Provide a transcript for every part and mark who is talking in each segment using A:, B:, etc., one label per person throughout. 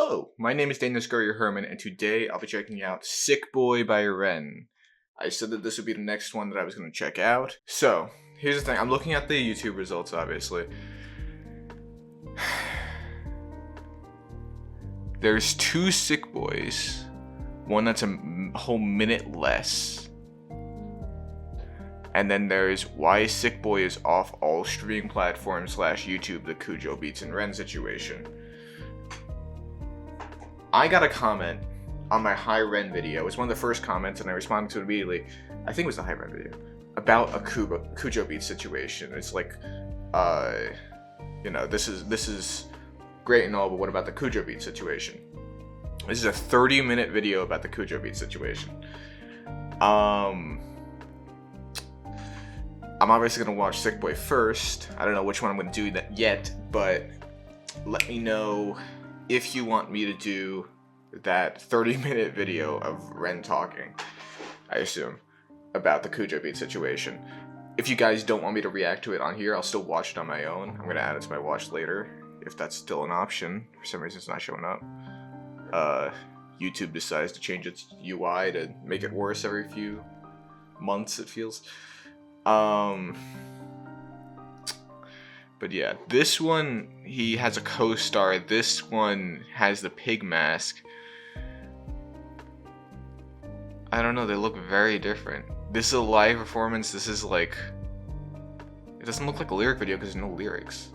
A: Hello, my name is Scuria-Herman, and today I'll be checking out Sick Boy by Ren. I said that this would be the next one that I was going to check out. So, here's the thing, I'm looking at the YouTube results, obviously. There's two Sick Boys, one that's a whole minute less. And then there's Why Sick Boy is off all streaming platforms / YouTube, the Cujo Beats and Ren situation. I got a comment on my High Ren video. It was one of the first comments and I responded to it immediately. I think it was the High Ren video. About a Cujo Beats situation. It's like, you know, this is great and all, but what about the Cujo Beats situation? This is a 30-minute video about the Cujo Beats situation. I'm obviously gonna watch Sick Boy first. I don't know which one I'm gonna do that yet, but let me know if you want me to do that 30-minute video of Ren talking, I assume, about the Cujo Beat situation. If you guys don't want me to react to it on here, I'll still watch it on my own. I'm gonna add it to my watch later, if that's still an option. For some reason it's not showing up. YouTube decides to change its UI to make it worse every few months, it feels. But yeah, this one, he has a co-star. This one has the pig mask. I don't know, they look very different. This is a live performance. This is like, it doesn't look like a lyric video because there's no lyrics.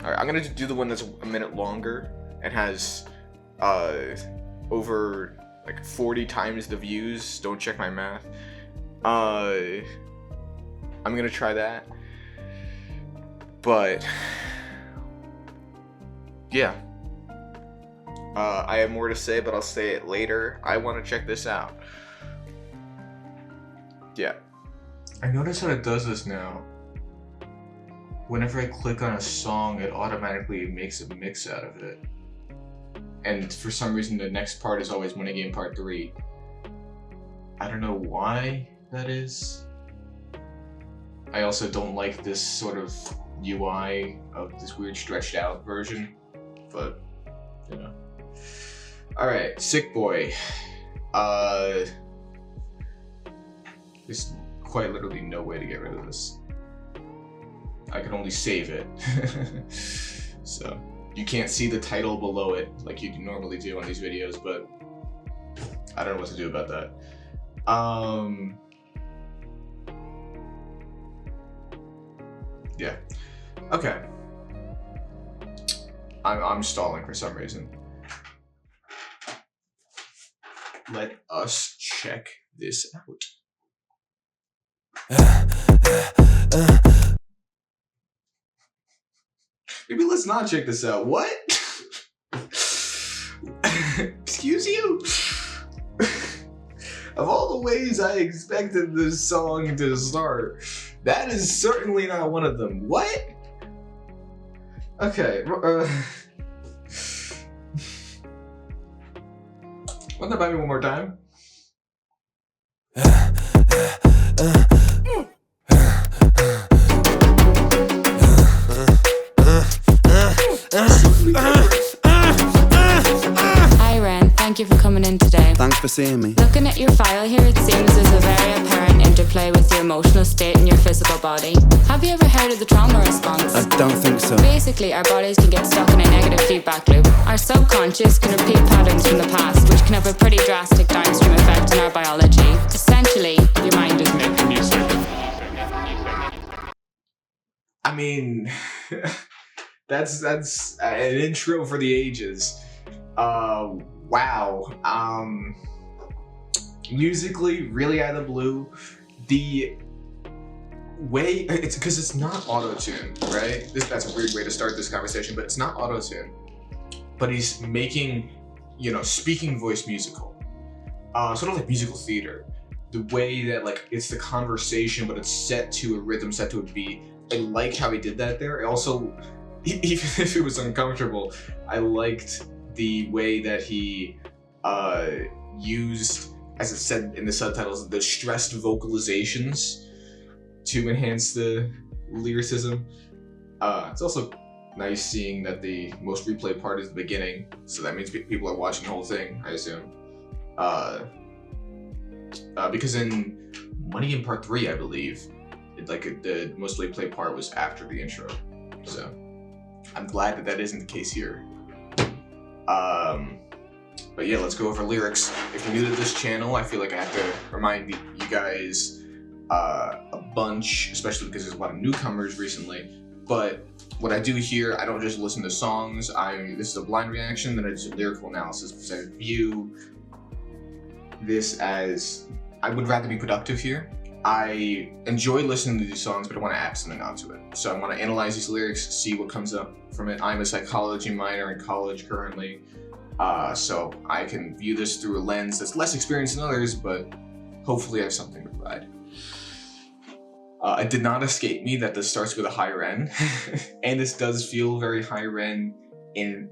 A: Alright, I'm gonna do the one that's a minute longer and has over like 40 times the views. Don't check my math. I'm gonna try that. But yeah, I have more to say, but I'll say it later. I want to check this out. Yeah, I notice how it does this now. Whenever I click on a song, it automatically makes a mix out of it. And for some reason, the next part is always Money Game Part 3. I don't know why that is. I also don't like this sort of UI of this weird stretched out version, but you know. Alright, Sick Boy. There's quite literally no way to get rid of this. I can only save it. So, you can't see the title below it like you normally do on these videos, but I don't know what to do about that. Yeah. Okay. I'm stalling for some reason. Let us check this out. Maybe let's not check this out. What? Excuse you? Of all the ways I expected this song to start, that is certainly not one of them. What? Okay. Run that by me one more time.
B: Hi Ren, thank you for coming in today.
C: Thanks for seeing me.
B: Looking at your file here, it seems there's a very apparent interplay with your emotional state and your physical body. Have you ever heard of the trauma response?
C: I don't think so.
B: Basically, our bodies can get stuck in a negative feedback loop. Our subconscious can repeat patterns from the past, which can have a pretty drastic downstream effect on our biology. Essentially, your mind is making music.
A: I mean, that's an intro for the ages. Wow. Musically, really out of the blue. The way it's because it's not auto-tune, right? That's a weird way to start this conversation, but it's not auto-tune. But he's making, you know, speaking voice musical. Sort of like musical theater. The way that like it's the conversation, but it's set to a rhythm, set to a beat. I like how he did that there. I also, even if it was uncomfortable, I liked the way that he used, as it said in the subtitles, the stressed vocalizations to enhance the lyricism. It's also Nice seeing that the most replayed part is the beginning, so that means people are watching the whole thing, I assume. Because in Money in Part 3, I believe, the most replayed part was after the intro. So I'm glad that that isn't the case here. But yeah, let's go over lyrics. If you're new to this channel, I feel like I have to remind you guys a bunch, especially because there's a lot of newcomers recently. But what I do here, I don't just listen to songs. This is a blind reaction, then I do lyrical analysis because I view this as, I would rather be productive here. I enjoy listening to these songs, but I want to add something onto it. So I want to analyze these lyrics, see what comes up from it. I'm a psychology minor in college currently, so I can view this through a lens that's less experienced than others, but hopefully I have something to provide. It did not escape me that this starts with a higher end, and this does feel very higher end in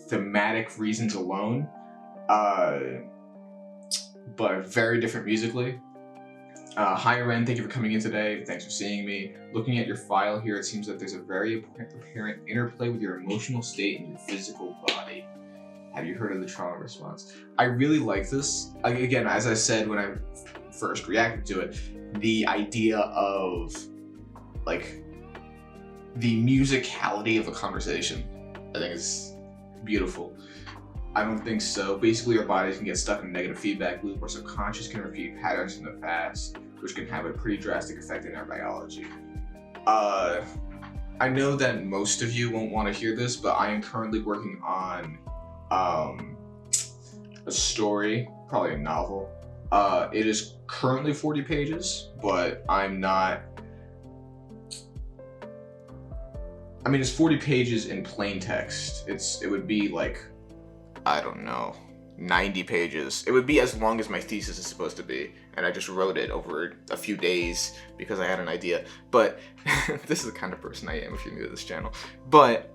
A: thematic reasons alone, but very different musically. Higher end, thank you for coming in today. Thanks for seeing me. Looking at your file here, it seems that there's a very apparent interplay with your emotional state and your physical body. Have you heard of the trauma response? I really like this. Again, as I said when I first reacted to it, the idea of like the musicality of a conversation, I think is beautiful. I don't think so. Basically, our bodies can get stuck in a negative feedback loop where subconscious can repeat patterns from the past, which can have a pretty drastic effect in our biology. I know that most of you won't want to hear this, but I am currently working on a story, probably a novel. It is currently 40 pages, but I'm not... I mean, it's 40 pages in plain text. It would be like, I don't know, 90 pages. It would be as long as my thesis is supposed to be, and I just wrote it over a few days because I had an idea. But this is the kind of person I am if you're new to this channel. But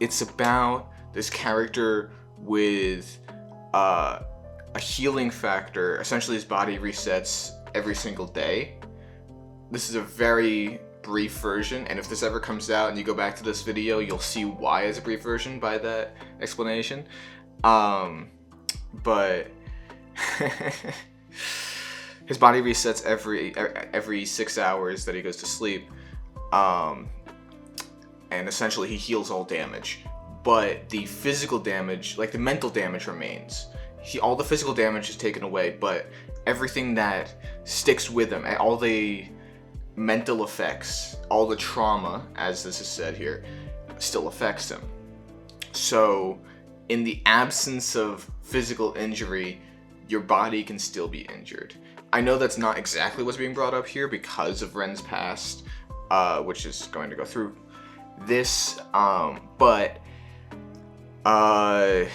A: it's about this character with a healing factor. Essentially, his body resets every single day. This is a very brief version, and if this ever comes out and you go back to this video, you'll see why it's a brief version by that explanation. But his body resets every 6 hours that he goes to sleep, and essentially he heals all damage. But the physical damage, like the mental damage, remains. All the physical damage is taken away, but everything that sticks with him, all the mental effects, all the trauma, as this is said here, still affects him. So in the absence of physical injury, your body can still be injured. I know that's not exactly what's being brought up here because of Ren's past, which is going to go through this, but I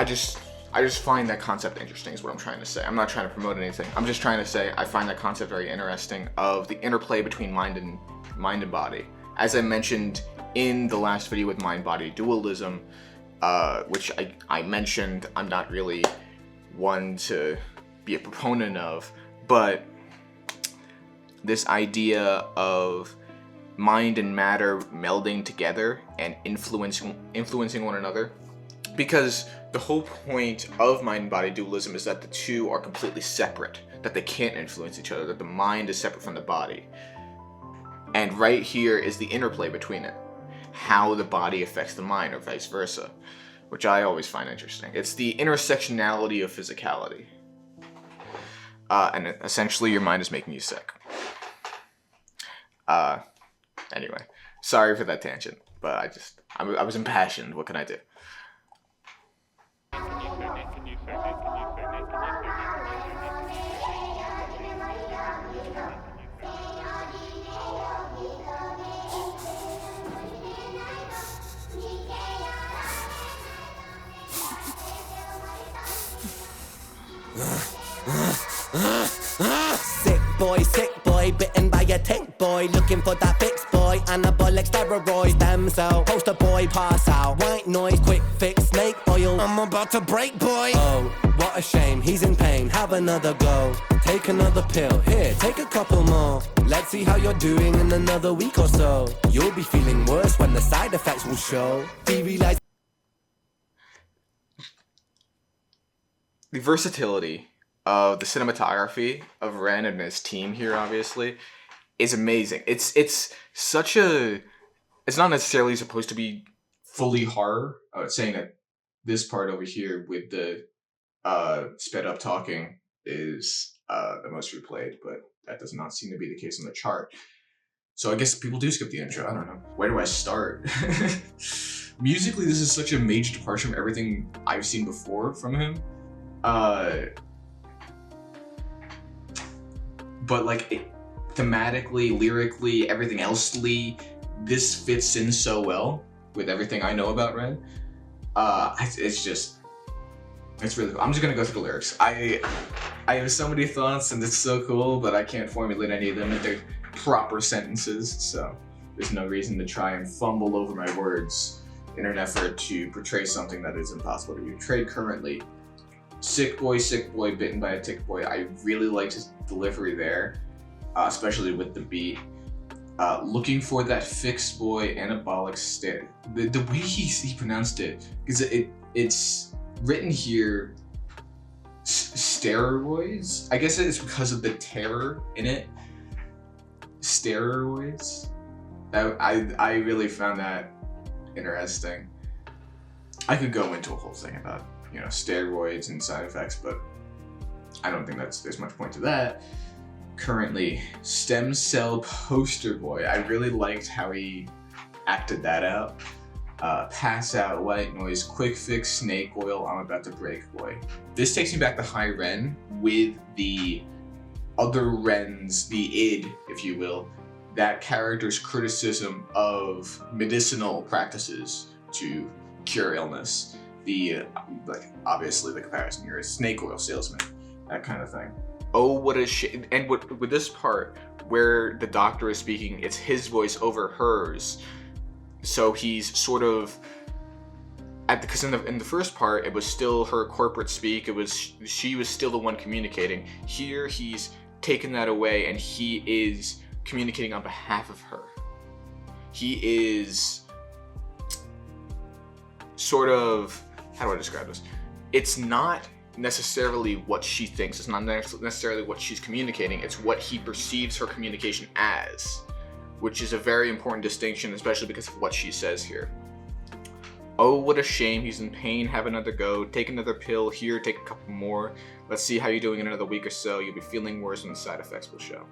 A: just find that concept interesting is what I'm trying to say. I'm not trying to promote anything. I'm just trying to say I find that concept very interesting of the interplay between mind and body. As I mentioned in the last video with mind-body dualism, which I mentioned I'm not really one to be a proponent of, but this idea of mind and matter melding together and influencing one another. Because the whole point of mind and body dualism is that the two are completely separate, that they can't influence each other, that the mind is separate from the body. And right here is the interplay between it, how the body affects the mind or vice versa, which I always find interesting. It's the intersectionality of physicality. And essentially your mind is making you sick. Anyway, sorry for that tangent, but I was impassioned. What can I do?
C: Sick boy, bitten by a tick boy, looking for that fix boy, anabolic steroids, damn so, poster boy, pass out, white noise, quick fix. quick snake oil. I'm about to break, boy. Oh, what a shame, he's in pain. Have another go. Take another pill. Here, take a couple more. Let's see how you're doing in another week or so. You'll be feeling worse when the side effects will show. Derealize.
A: The versatility of the cinematography of Ren and his team here, obviously, is amazing. It's such a... It's not necessarily supposed to be fully horror. I was saying that this part over here with the sped up talking is the most replayed, but that does not seem to be the case on the chart. So I guess people do skip the intro. I don't know. Where do I start? Musically, this is such a major departure from everything I've seen before from him. But like thematically, lyrically, everything else-ly, this fits in so well with everything I know about Ren. It's really cool. I'm just gonna go through the lyrics. I have so many thoughts and it's so cool, but I can't formulate any of them into proper sentences, so there's no reason to try and fumble over my words in an effort to portray something that is impossible to be portrayed currently. Sick boy, bitten by a tick boy. I really liked his delivery there, especially with the beat. Looking for that fixed boy, anabolic state. The way he pronounced it, because it's written here, steroids? I guess it's because of the terror in it. Steroids? I really found that interesting. I could go into a whole thing about, you know, steroids and side effects, but I don't think there's much point to that. Currently, stem cell poster boy. I really liked how he acted that out. Pass out, white noise, quick fix, snake oil, I'm about to break boy. This takes me back to High Ren with the other Rens, the id, if you will, that character's criticism of medicinal practices to cure illness. Obviously the comparison here is snake oil salesman, that kind of thing. Oh, what a shame. And with this part where the doctor is speaking, it's his voice over hers. So he's sort of because in the first part it was still her corporate speak. She was still the one communicating. Here he's taken that away and he is communicating on behalf of her. He is sort of, how do I describe this? It's not necessarily what she thinks. It's not necessarily what she's communicating. It's what he perceives her communication as, which is a very important distinction, especially because of what she says here. Oh, what a shame, he's in pain, have another go, take another pill, here, take a couple more. Let's see how you're doing in another week or so. You'll be feeling worse when the side effects will show.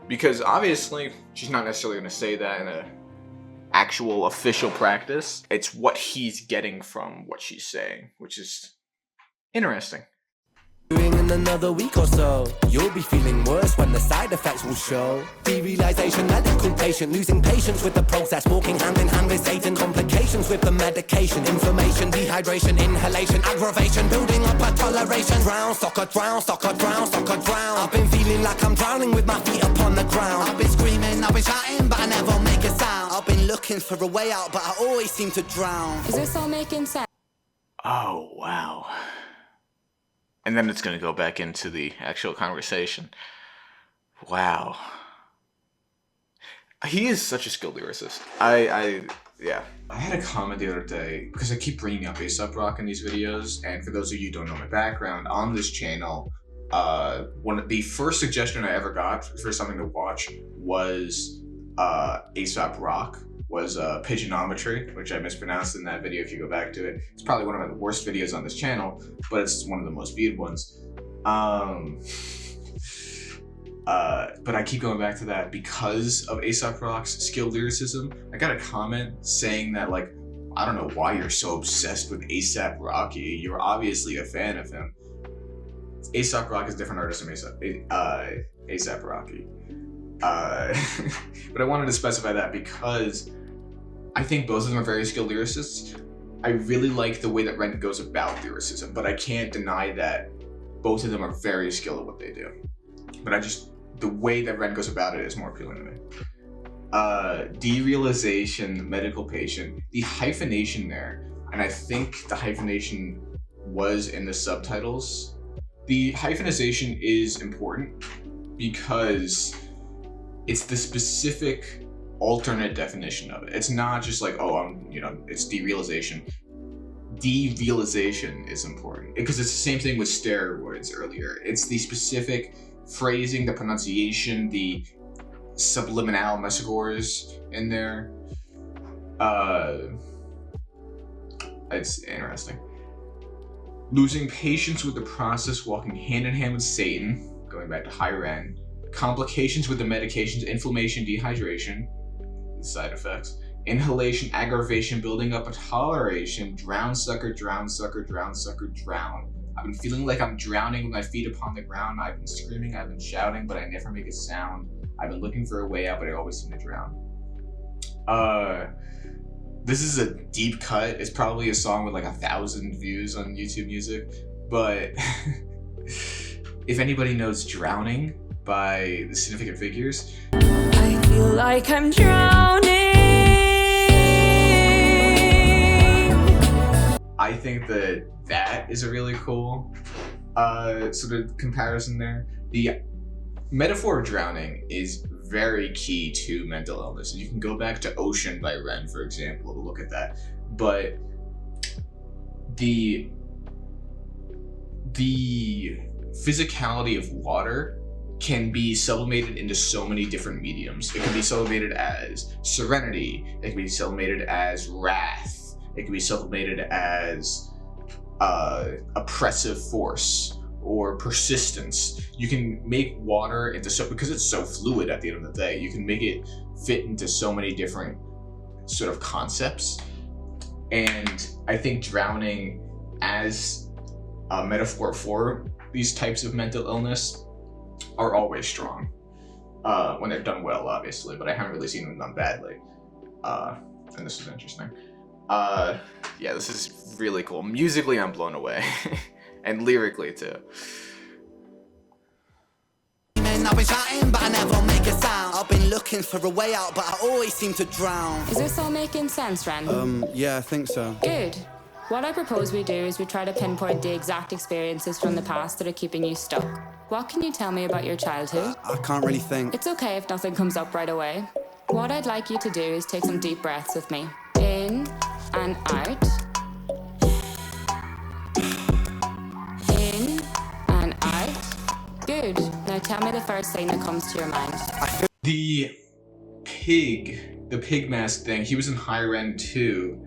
A: Because obviously, she's not necessarily going to say that in a actual official practice. It's what he's getting from what she's saying, which is interesting.
C: In another week or so, you'll be feeling worse when the side effects will show. Derealization, medical patient, losing patience with the process, walking hand in hand with Satan, complications with the medication, inflammation, dehydration, inhalation, aggravation, building up a toleration. Drown, soccer, drown, soccer, drown, soccer, drown. I've been feeling like I'm drowning with my feet upon the ground. I've been screaming, I've been shouting, but I never make a sound. I've been looking for a way out, but I always seem to drown.
B: Is this all making sense?
A: Oh, wow. And then it's going to go back into the actual conversation. Wow. He is such a skilled lyricist. Yeah. I had a comment the other day, because I keep bringing up A$AP Rock in these videos, and for those of you who don't know my background, on this channel, the first suggestion I ever got for something to watch was A$AP Rock. Was Pigeonometry, which I mispronounced in that video if you go back to it. It's probably one of the worst videos on this channel, but it's one of the most viewed ones. But I keep going back to that because of A$AP Rock's skilled lyricism. I got a comment saying that, like, I don't know why you're so obsessed with A$AP Rocky. You're obviously a fan of him. A$AP Rock is a different artist from A$AP Rocky. But I wanted to specify that because I think both of them are very skilled lyricists. I really like the way that Ren goes about lyricism, but I can't deny that both of them are very skilled at what they do. But the way that Ren goes about it is more appealing to me. Derealization, medical patient, the hyphenation there, and and I think the hyphenation was in the subtitles. The hyphenization is important because it's the specific alternate definition of it. It's not just like, oh, it's derealization. Derealization is important because it's the same thing with steroids earlier. It's the specific phrasing, the pronunciation, the subliminal metaphors in there. It's interesting. Losing patience with the process, walking hand in hand with Satan, going back to higher end. Complications with the medications, inflammation, dehydration, side effects. Inhalation, aggravation, building up a toleration, drown sucker, drown sucker, drown sucker, drown. I've been feeling like I'm drowning with my feet upon the ground. I've been screaming, I've been shouting, but I never make a sound. I've been looking for a way out, but I always seem to drown. This is a deep cut. It's probably a song with like 1,000 views on YouTube Music, but if anybody knows Drowning by the Significant Figures,
D: I feel like I'm drowning.
A: I think that is a really cool sort of comparison there. The metaphor of drowning is very key to mental illness. And you can go back to Ocean by Ren, for example, to look at that. But the physicality of water can be sublimated into so many different mediums. It can be sublimated as serenity. It can be sublimated as wrath. It can be sublimated as oppressive force or persistence. You can make water into because it's so fluid at the end of the day, you can make it fit into so many different sort of concepts. And I think drowning as a metaphor for these types of mental illness are always strong when they're done well, obviously, but I haven't really seen them done badly. And this is interesting. Yeah, this is really cool. Musically, I'm blown away. And lyrically, too.
C: I've been shouting, but I never make a sound. I've been looking for a way out, but I always seem to drown.
B: Is this all making sense, Ren?
C: Yeah, I think so.
B: Good. What I propose we do is we try to pinpoint the exact experiences from the past that are keeping you stuck. What can you tell me about your childhood?
C: I can't really think.
B: It's okay if nothing comes up right away. What I'd like you to do is take some deep breaths with me. In and out. In and out. Good. Now tell me the first thing that comes to your mind.
A: The pig mask thing, he was in higher end too.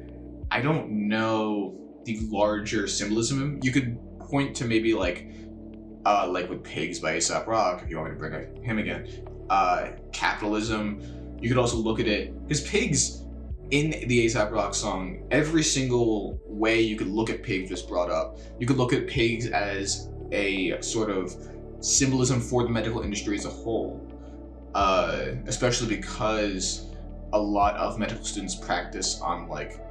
A: I don't know the larger symbolism. You could point to maybe like with Pigs by A$AP Rock, if you want me to bring up him again. Capitalism. You could also look at it, because Pigs, in the A$AP Rock song, every single way you could look at Pigs was brought up. You could look at Pigs as a sort of symbolism for the medical industry as a whole, especially because a lot of medical students practice on like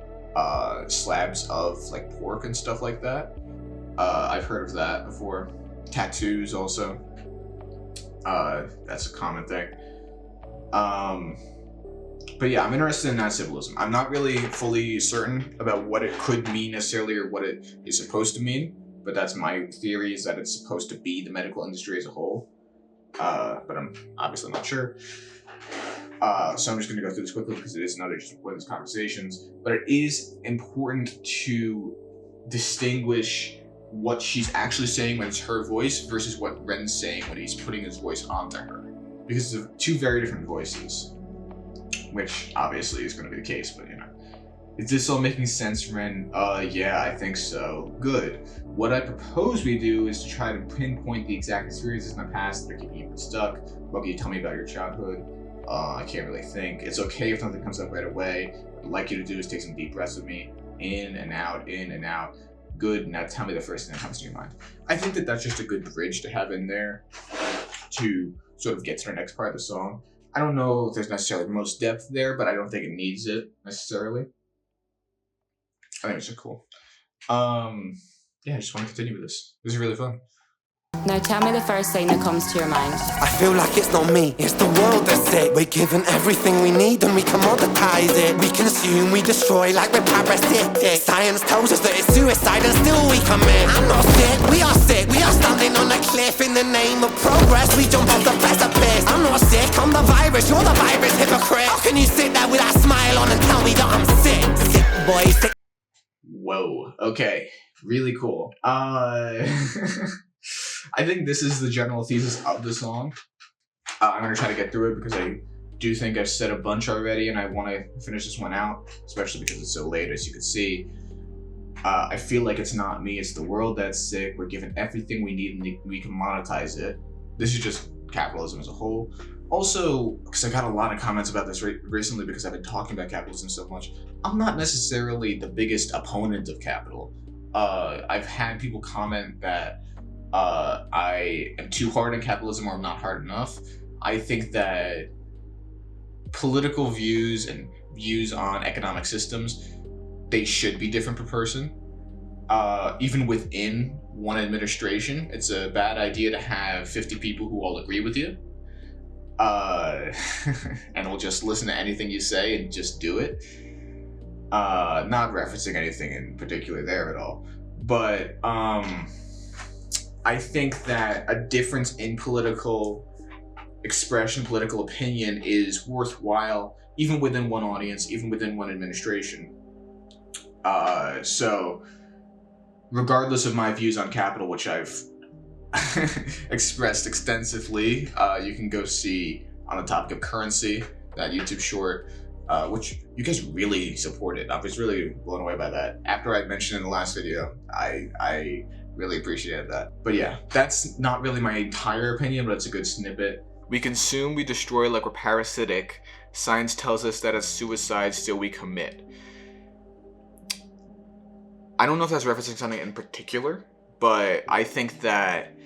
A: slabs of like pork and stuff like that. I've heard of that before. Tattoos also. That's a common thing. But yeah, I'm interested in that symbolism. I'm not really fully certain about what it could mean necessarily or what it is supposed to mean, but that's my theory, is that it's supposed to be the medical industry as a whole. But I'm obviously not sure. So I'm just going to go through this quickly because it is another just one of these conversations. But it is important to distinguish what she's actually saying when it's her voice versus what Ren's saying when he's putting his voice onto her. Because it's two very different voices, which obviously is going to be the case, but you know. Is this all making sense, Ren? Yeah, I think so. Good. What I propose we do is to try to pinpoint the exact experiences in the past that are keeping you stuck. What can you tell me about your childhood? I can't really think. It's okay if nothing comes up right away. What I'd like you to do is take some deep breaths with me. In and out, in and out. Good. Now tell me the first thing that comes to your mind. I think that that's just a good bridge to have in there to sort of get to the next part of the song. I don't know if there's necessarily the most depth there, but I don't think it needs it necessarily. I think it's just cool. Yeah, I just want to continue with this. This is really fun.
B: Now tell me the first thing that comes to your mind.
C: I feel like it's not me, it's the world that's sick. We're given everything we need and we commoditize it. We consume, we destroy like we're parasitic. Science tells us that it's suicide and still we commit. I'm not sick, we are standing on a cliff in the name of progress. We jump off the precipice. I'm not sick, I'm the virus, you're the virus, hypocrite. How can you sit there with that smile on and tell me that I'm sick? Sick boy, sick.
A: Whoa, okay, really cool. I think this is the general thesis of the song. I'm gonna try to get through it because I do think I've said a bunch already and I want to finish this one out, especially because it's so late, as you can see. I feel like it's not me, it's the world that's sick. We're given everything we need and we can monetize it. This is just capitalism as a whole. Also, because I got a lot of comments about this recently because I've been talking about capitalism so much, I'm not necessarily the biggest opponent of capital. I've had people comment that I am too hard on capitalism or I'm not hard enough. I think that political views and views on economic systems, they should be different per person. Even within one administration, it's a bad idea to have 50 people who all agree with you. And will just listen to anything you say and just do it. Not referencing anything in particular there at all. But I think that a difference in political expression, political opinion is worthwhile, even within one audience, even within one administration. So, regardless of my views on capital, which I've expressed extensively, you can go see on the topic of currency, that YouTube short, which you guys really supported. I was really blown away by that. After I mentioned in the last video, I really appreciated that. But yeah, that's not really my entire opinion, but it's a good snippet. We consume, we destroy like we're parasitic. Science tells us that it's suicide, still we commit. I don't know if that's referencing something in particular, but I think that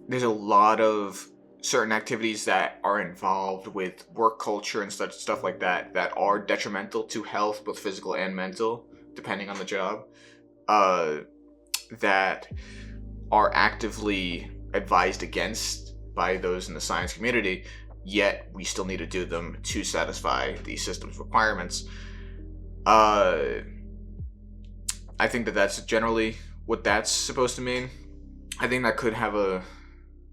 A: there's a lot of certain activities that are involved with work culture and such stuff like that that are detrimental to health, both physical and mental, depending on the job, that are actively advised against by those in the science community, yet we still need to do them to satisfy the system's requirements. I think that that's generally what that's supposed to mean. I think that could have a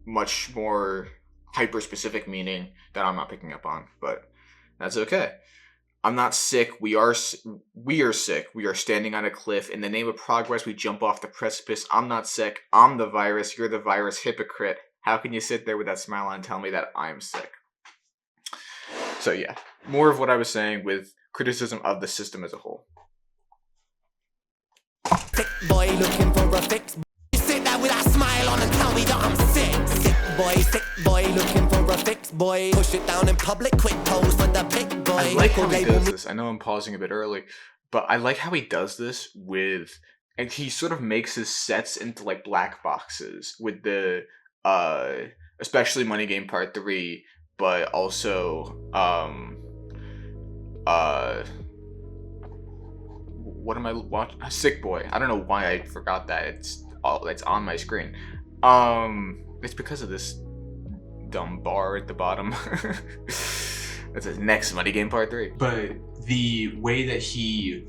A: much more hyper-specific meaning that I'm not picking up on, but that's okay. I'm not sick. We are sick. We are standing on a cliff. In the name of progress, we jump off the precipice. I'm not sick. I'm the virus. You're the virus, hypocrite. How can you sit there with that smile on and tell me that I'm sick? So yeah, more of what I was saying with criticism of the system as a whole.
C: Sick boy looking for a fix. You sit there with that smile on and tell me that I'm sick. Sick boy looking for a fix, boy. Push it down in public, quick pose for the pic, boy.
A: I like how he does this. I know I'm pausing a bit early, but I like how he does this with, and he sort of makes his sets into like black boxes with the, especially Money Game Part 3, but also, what am I watching? Sick Boy. I don't know why I forgot that. It's on my screen. It's because of this dumb bar at the bottom. That's his next Money Game Part 3. But the way that he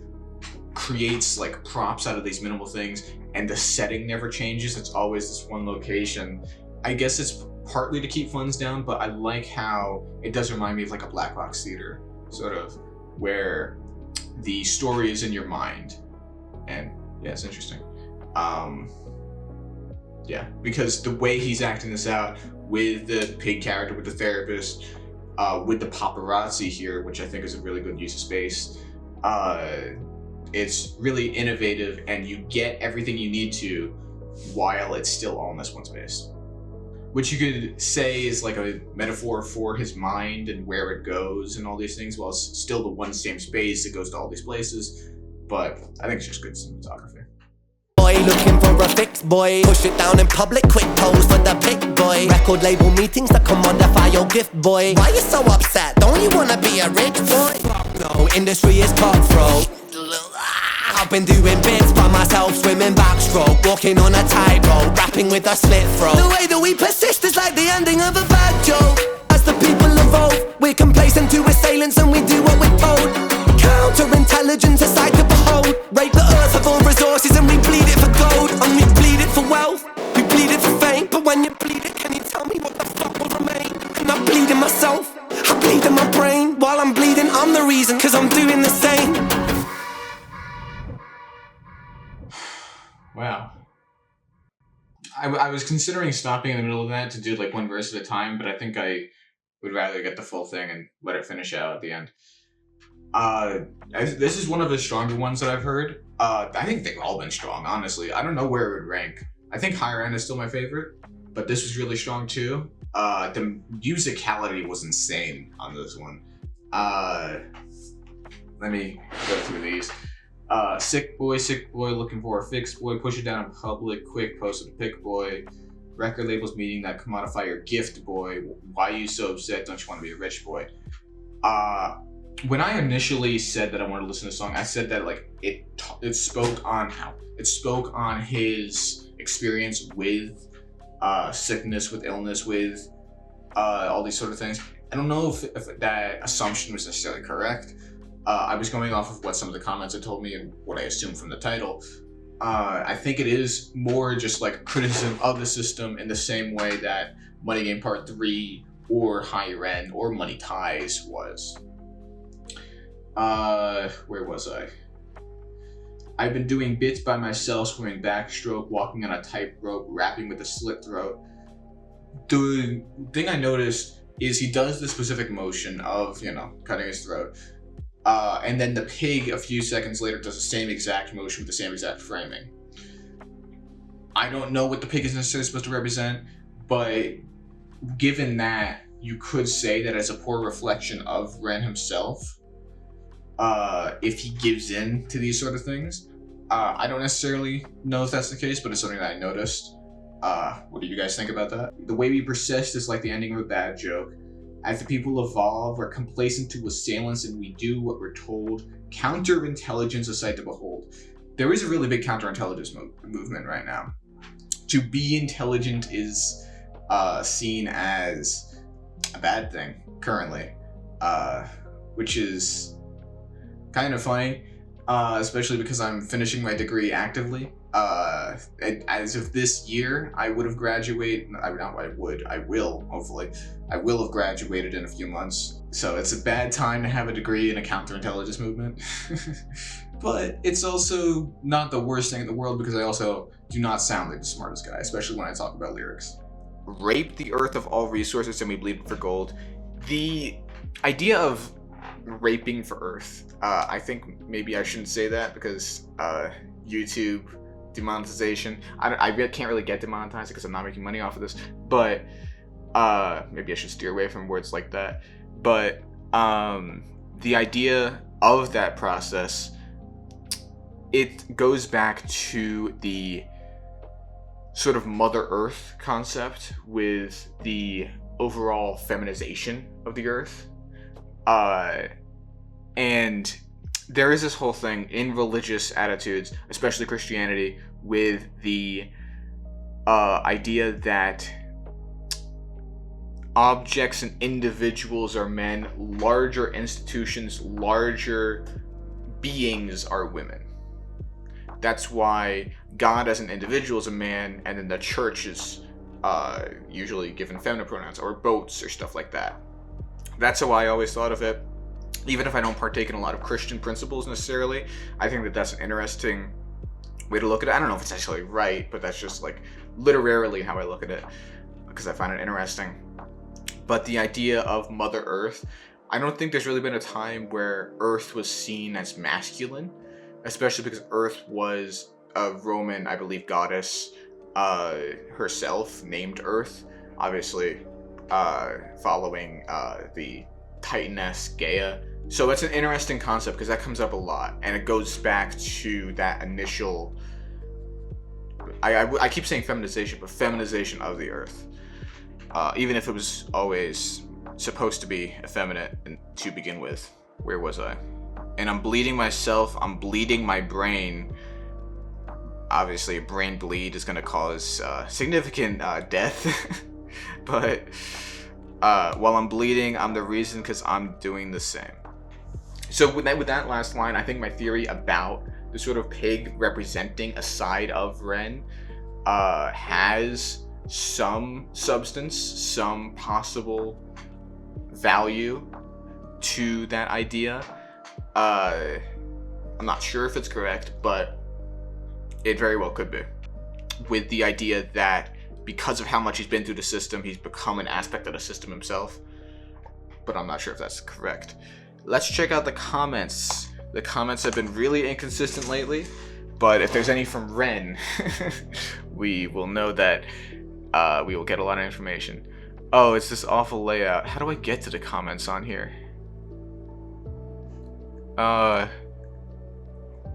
A: creates like props out of these minimal things and the setting never changes, it's always this one location. I guess it's partly to keep funds down, but I like how it does remind me of like a black box theater, sort of, where the story is in your mind. And yeah, it's interesting. Yeah, because the way he's acting this out with the pig character, with the therapist, with the paparazzi here, which I think is a really good use of space, it's really innovative and you get everything you need to while it's still all in this one space. Which you could say is like a metaphor for his mind and where it goes and all these things, while it's still the one same space that goes to all these places. But I think it's just good cinematography.
C: Boy looking for a fix, boy. Push it down in public, quick pose for the pic, boy. Record label meetings that commodify your gift, boy. Why you so upset? Don't you wanna be a rich boy? No, industry is cutthroat. I've been doing bits by myself, swimming backstroke, walking on a tightrope, rapping with a slit throat. The way that we persist is like the ending of a bad joke. As the people evolve, we're complacent to assailants and we do what we're told. Counterintelligence, a sight to behold. Rape the earth of all resources and we bleed it for gold. And we bleed it for wealth, we bleed it for fame. But when you bleed it, can you tell me what the fuck will remain? And I'm bleeding myself, I bleed in my brain. While I'm bleeding, I'm the reason, cause I'm doing the same.
A: Wow. I was considering stopping in the middle of that to do like one verse at a time, but I think I would rather get the full thing and let it finish out at the end. This is one of the stronger ones that I've heard. I think they've all been strong, honestly. I don't know where it would rank. I think Higher End is still my favorite, but this was really strong too. The musicality was insane on this one. Let me go through these. Sick boy, looking for a fix boy, push it down in public, quick, post a pick boy, record labels meeting that commodify your gift boy, why you so upset, don't you want to be a rich boy? When I initially said that I wanted to listen to the song, I said that like it spoke on his experience with sickness, with illness, with all these sort of things. I don't know if that assumption was necessarily correct. I was going off of what some of the comments had told me and what I assumed from the title. I think it is more just like criticism of the system in the same way that Money Game Part 3 or Higher End or Money Ties was. Where was I? I've been doing bits by myself, swimming backstroke, walking on a tightrope, rapping with a slit throat. The thing I noticed is he does the specific motion of, cutting his throat. And then the pig a few seconds later does the same exact motion with the same exact framing. I don't know what the pig is necessarily supposed to represent, but given that, you could say that it's a poor reflection of Ren himself, if he gives in to these sort of things. I don't necessarily know if that's the case, but it's something that I noticed. What do you guys think about that? The way we persist is like the ending of a bad joke. As the people evolve, we're complacent to assailants and we do what we're told. Counterintelligence, a sight to behold. There is a really big counterintelligence movement right now. To be intelligent is seen as a bad thing currently, which is kind of funny, especially because I'm finishing my degree actively. As of this year, I would have graduated. I will, hopefully. I will have graduated in a few months. So it's a bad time to have a degree in a counterintelligence movement. But it's also not the worst thing in the world because I also do not sound like the smartest guy, especially when I talk about lyrics. Rape the earth of all resources and we bleed it for gold. The idea of raping for earth, I think maybe I shouldn't say that because YouTube demonetization. I can't really get demonetized because I'm not making money off of this, but maybe I should steer away from words like that. But the idea of that process, it goes back to the sort of Mother Earth concept with the overall feminization of the earth. And there is this whole thing in religious attitudes, especially Christianity, with the idea that objects and individuals are men, larger institutions, larger beings are women. That's why God as an individual is a man, and then the church is usually given feminine pronouns, or boats, or stuff like that. That's how I always thought of it. Even if I don't partake in a lot of Christian principles necessarily, I think that that's an interesting way to look at it. I don't know if it's actually right, but that's just like literarily how I look at it, because I find it interesting. But the idea of Mother Earth, I don't think there's really been a time where Earth was seen as masculine, especially because Earth was a Roman, I believe, goddess herself, named Earth, obviously following the Titaness Gaia. So it's an interesting concept because that comes up a lot, and it goes back to that initial, I keep saying feminization, but feminization of the Earth. Even if it was always supposed to be effeminate to begin with. Where was I? and I'm bleeding myself, I'm bleeding my brain. Obviously, a brain bleed is going to cause significant death, but while I'm bleeding, I'm the reason because I'm doing the same. So with that last line, I think my theory about the sort of pig representing a side of Ren has some substance, some possible value to that idea. I'm not sure if it's correct, but it very well could be. With the idea that because of how much he's been through the system, he's become an aspect of the system himself. But I'm not sure if that's correct. Let's check out the comments. The comments have been really inconsistent lately, but if there's any from Ren, we will know that we will get a lot of information. Oh, it's this awful layout. How do I get to the comments on here?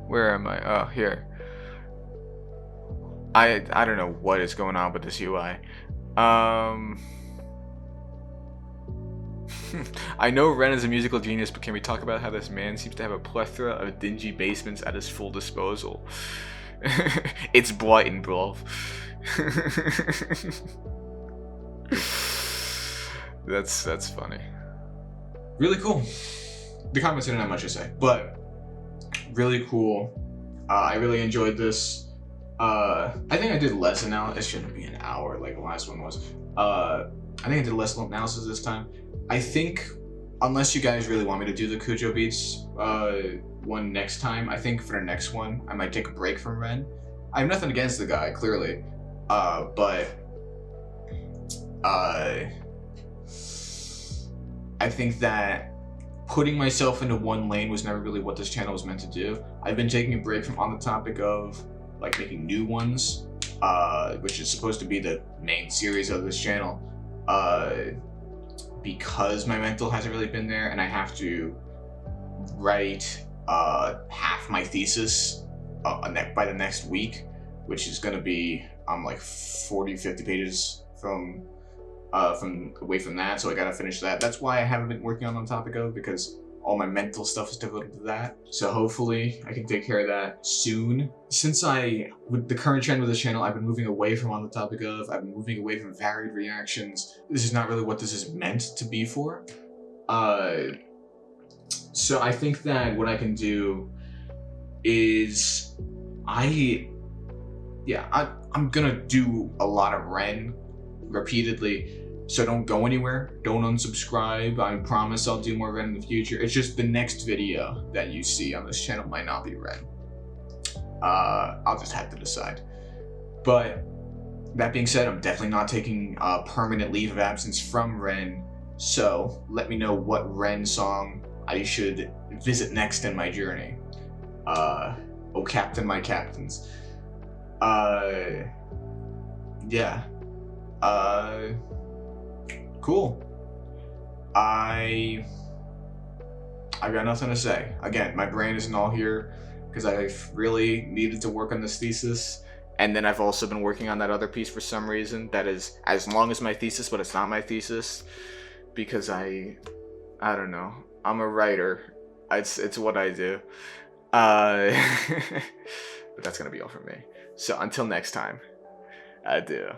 A: Where am I? Oh, here. I don't know what is going on with this UI. I know Ren is a musical genius, but can we talk about how this man seems to have a plethora of dingy basements at his full disposal? It's blatant, bro. That's funny. Really cool. The comments didn't have much to say, but really cool. I really enjoyed this. I think I did less analysis. It shouldn't be an hour like the last one was. I think I did less analysis this time. I think, unless you guys really want me to do the Cujo Beats one next time, I think for the next one, I might take a break from Ren. I have nothing against the guy, clearly. But I think that putting myself into one lane was never really what this channel was meant to do. I've been taking a break from on the topic of like making new ones, which is supposed to be the main series of this channel, because my mental hasn't really been there, and I have to write half my thesis by the next week, which is going to be like 40-50 pages from away from that, so I gotta finish that. That's why I haven't been working on topic of, because all my mental stuff is devoted to that. So hopefully I can take care of that soon. Since with the current trend with this channel, I've been moving away from on the topic of, I've been moving away from varied reactions. This is not really what this is meant to be for. So I think that what I can do is, I'm gonna do a lot of Ren repeatedly. So don't go anywhere, don't unsubscribe. I promise I'll do more Ren in the future. It's just the next video that you see on this channel might not be Ren. I'll just have to decide. But that being said, I'm definitely not taking a permanent leave of absence from Ren. So let me know what Ren song I should visit next in my journey. Oh captain, my captains. Yeah. Cool. I got nothing to say. Again, my brain isn't all here because I've really needed to work on this thesis, and then I've also been working on that other piece for some reason that is as long as my thesis, but it's not my thesis because I don't know. I'm a writer. It's what I do. But that's gonna be all from me. So until next time, adieu.